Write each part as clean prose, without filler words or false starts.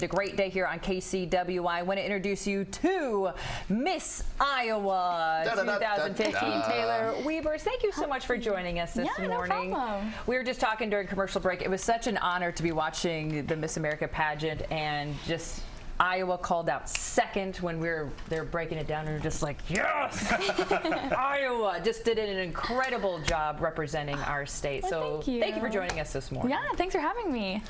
A great day here on KCWI. I want to introduce you to Miss Iowa 2015, Taylor Weavers. Thank you so much for joining us this morning. No problem. We were just talking during commercial break. It was such an honor to be watching the Miss America pageant, and just Iowa called out second when they're breaking it down, and we're just like, yes! Iowa just did an incredible job representing our state. Well, so thank you for joining us this morning. Yeah, thanks for having me.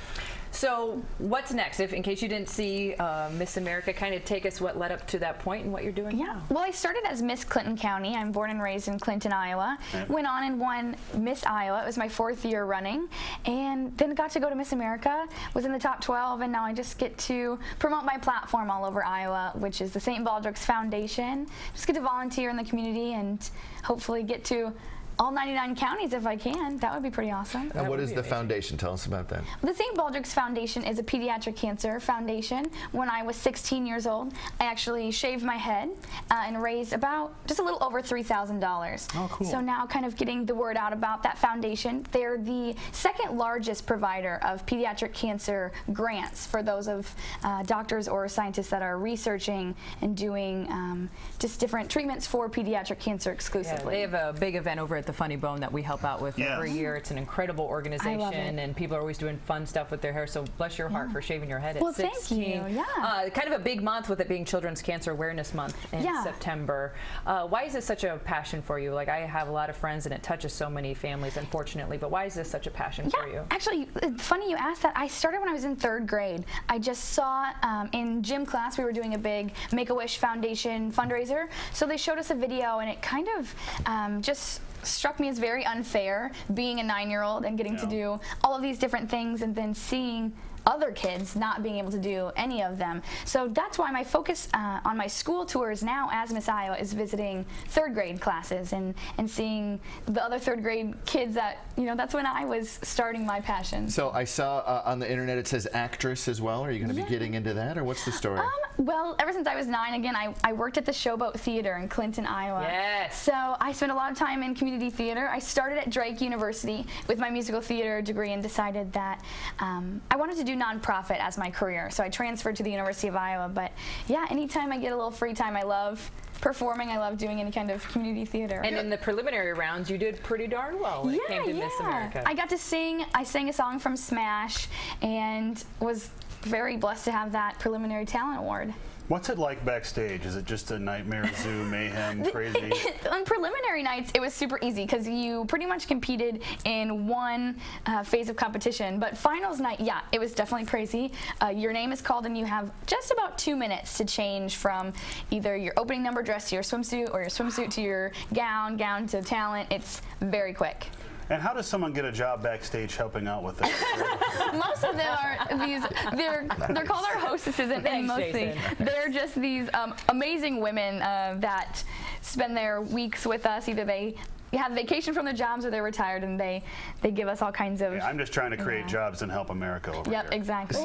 So what's next? In case you didn't see Miss America, kind of take us what led up to that point and what you're doing now. Well, I started as Miss Clinton County. I'm born and raised in Clinton, Iowa. Went on and won Miss Iowa. It was my 4th year running. And then got to go to Miss America, was in the top 12, and now I just get to promote my platform all over Iowa, which is the St. Baldrick's Foundation. Just get to volunteer in the community and hopefully get to all 99 counties if I can. That would be pretty awesome. And what is the foundation? Tell us about that. The St. Baldrick's Foundation is a pediatric cancer foundation. When I was 16 years old, I actually shaved my head and raised about just a little over $3,000. Oh, cool. So now kind of getting the word out about that foundation. They're the 2nd largest provider of pediatric cancer grants for those of doctors or scientists that are researching and doing just different treatments for pediatric cancer exclusively. Yeah, they have a big event over at the Funny Bone that we help out with every year. It's an incredible organization, and people are always doing fun stuff with their hair. So bless your heart for shaving your head at 16. Thank you. Yeah. Kind of a big month with it being Children's Cancer Awareness Month in September. Why is this such a passion for you? Like, I have a lot of friends, and it touches so many families, unfortunately. But why is this such a passion for you? Actually, it's funny you asked that. I started when I was in 3rd grade. I just saw in gym class we were doing a big Make-A-Wish Foundation fundraiser. So they showed us a video, and it kind of just struck me as very unfair being a 9-year-old and getting to do all of these different things and then seeing other kids not being able to do any of them. So that's why my focus on my school tours now as Miss Iowa is visiting 3rd grade classes and seeing the other 3rd grade kids that, that's when I was starting my passion. So I saw on the internet it says actress as well. Are you going to be getting into that, or what's the story? Well, ever since I was 9, again, I worked at the Showboat Theater in Clinton, Iowa. Yes. So I spent a lot of time in community theater. I started at Drake University with my musical theater degree and decided that I wanted to do nonprofit as my career. So I transferred to the University of Iowa. But yeah, anytime I get a little free time, I love performing. I love doing any kind of community theater. And in the preliminary rounds, you did pretty darn well when it came to Miss America. I got to sing. I sang a song from Smash and was very blessed to have that preliminary talent award. What's it like backstage? Is it just a nightmare zoo, mayhem, crazy? On preliminary nights, it was super easy because you pretty much competed in one phase of competition. But finals night, yeah, it was definitely crazy. Your name is called and you have just about 2 minutes to change from either your opening number dress to your swimsuit or your swimsuit to your gown to talent. It's very quick. And how does someone get a job backstage helping out with it? Most of them are they're called our hostesses, and mostly they're just these amazing women that spend their weeks with us. Either they have vacation from their jobs or they're retired, and they give us all kinds of. Yeah, I'm just trying to create jobs and help America over here. Exactly.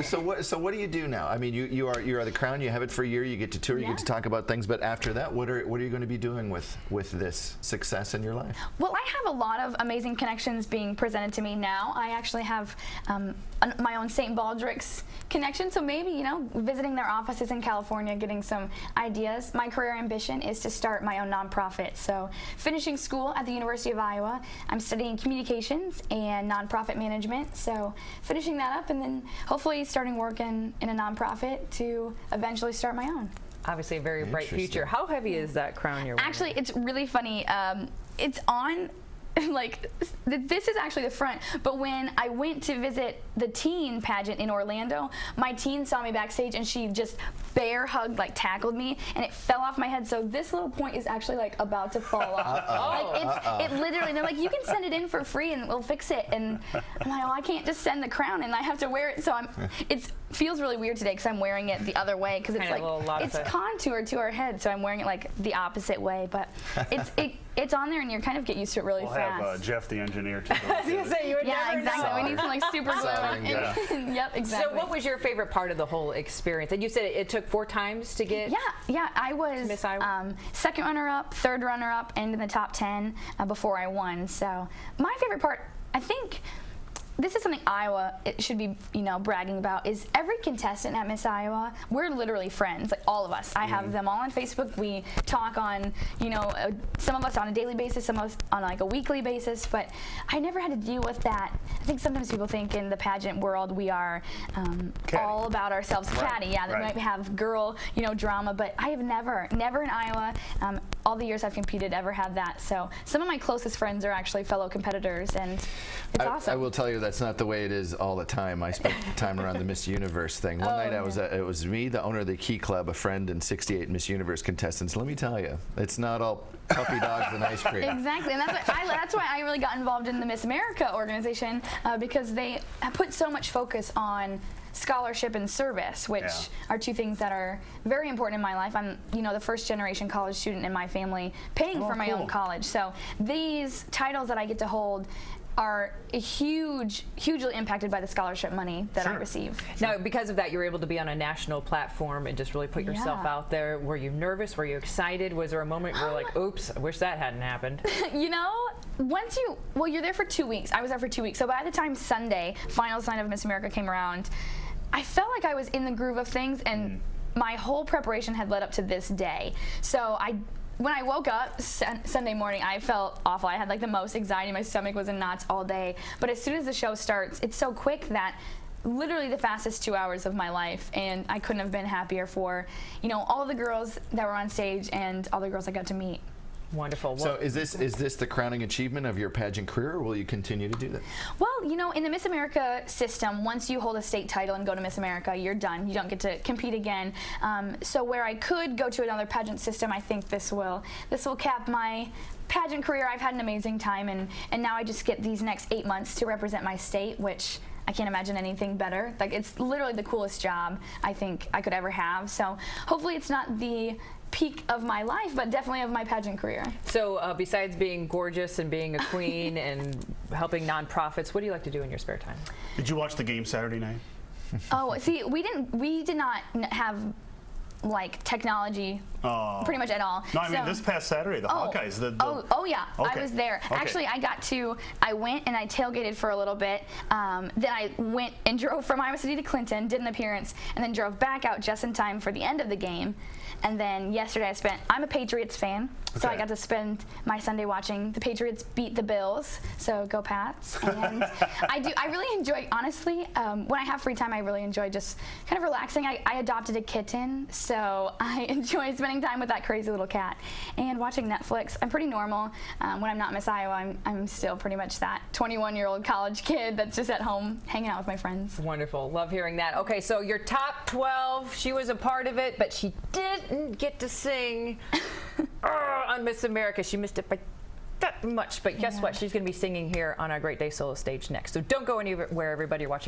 So what do you do now? I mean, you are the crown. You have it for a year. You get to tour. You get to talk about things. But after that, what are you going to be doing with this success in your life? Well, I have a lot of amazing connections being presented to me now. I actually have my own St. Baldrick's connection. So maybe visiting their offices in California, getting some ideas. My career ambition is to start my own nonprofit. So finishing school at the University of Iowa, I'm studying communications and nonprofit management. So finishing that up and then hopefully starting work in a nonprofit to eventually start my own. Obviously a very bright future. How heavy is that crown you're wearing? Actually, it's really funny. It's on like, this is actually the front, but when I went to visit the teen pageant in Orlando, my teen saw me backstage and she just bear hugged, like tackled me, and it fell off my head. So this little point is actually like about to fall off. It literally, they're like, you can send it in for free and we'll fix it. And I'm like, oh, I can't just send the crown and I have to wear it. So it feels really weird today because I'm wearing it the other way because it's like, it's contoured to our head. So I'm wearing it like the opposite way, but it's on there and you kind of get used to it really fast. We'll have Jeff the engineer to I was going to say, you would never exactly. know. We need some like super glue. Yep, exactly. So what was your favorite part of the whole experience? And you said it took 4 times to get I was Miss Iowa? second runner-up, third runner-up, and in the top 10 before I won. So my favorite part, I think, this is something Iowa it should be, bragging about, is every contestant at Miss Iowa, we're literally friends, like all of us. I have them all on Facebook. We talk on, some of us on a daily basis, some of us on like a weekly basis, but I never had to deal with that. I think sometimes people think in the pageant world we are all about ourselves. Catty, yeah, that might have girl, drama, but I have never in Iowa, all the years I've competed, ever had that. So some of my closest friends are actually fellow competitors, and it's awesome. I will tell you that's not the way it is all the time. I spent time around the Miss Universe thing. One night it was me, the owner of the Key Club, a friend, and 68 Miss Universe contestants. Let me tell you, it's not all puppy dogs and ice cream. Exactly, and that's why I really got involved in the Miss America organization, because they put so much focus on scholarship and service, which are two things that are very important in my life. I'm, the first generation college student in my family, paying for my own college. So these titles that I get to hold are hugely impacted by the scholarship money that I receive. Now, because of that, you were able to be on a national platform and just really put yourself out there. Were you nervous? Were you excited? Was there a moment where you were like, oops, I wish that hadn't happened? You're there for 2 weeks. I was there for 2 weeks. So by the time Sunday, finals night of Miss America came around, I felt like I was in the groove of things, and my whole preparation had led up to this day. So when I woke up Sunday morning, I felt awful. I had like the most anxiety. My stomach was in knots all day. But as soon as the show starts, it's so quick that literally the fastest 2 hours of my life, and I couldn't have been happier for, all the girls that were on stage and all the girls I got to meet. Wonderful. So is this the crowning achievement of your pageant career, or will you continue to do that? Well, in the Miss America system, once you hold a state title and go to Miss America, you're done. You don't get to compete again. So where I could go to another pageant system, I think this will cap my pageant career. I've had an amazing time, and now I just get these next 8 months to represent my state, which I can't imagine anything better. Like, it's literally the coolest job I think I could ever have. So hopefully it's not the peak of my life, but definitely of my pageant career. So besides being gorgeous and being a queen and helping nonprofits, what do you like to do in your spare time? Did you watch the game Saturday night? Oh, see, we did not have like technology pretty much at all. No, I mean this past Saturday, the Hawkeyes. Oh yeah, Okay. I was there. Okay. Actually, I went and I tailgated for a little bit. Then I went and drove from Iowa City to Clinton, did an appearance, and then drove back out just in time for the end of the game. And then yesterday I'm a Patriots fan, so I got to spend my Sunday watching the Patriots beat the Bills, so go Pats. And I really enjoy, honestly, when I have free time, I really enjoy just kind of relaxing. I adopted a kitten, so I enjoy spending time with that crazy little cat and watching Netflix. I'm pretty normal. When I'm not Miss Iowa, I'm still pretty much that 21-year-old college kid that's just at home hanging out with my friends. Wonderful. Love hearing that. Okay, so your top 12, she was a part of it, but she didn't get to sing on Miss America. She missed it by that much, but guess what? She's going to be singing here on our Great Day Solo stage next. So don't go anywhere, everybody. You're watching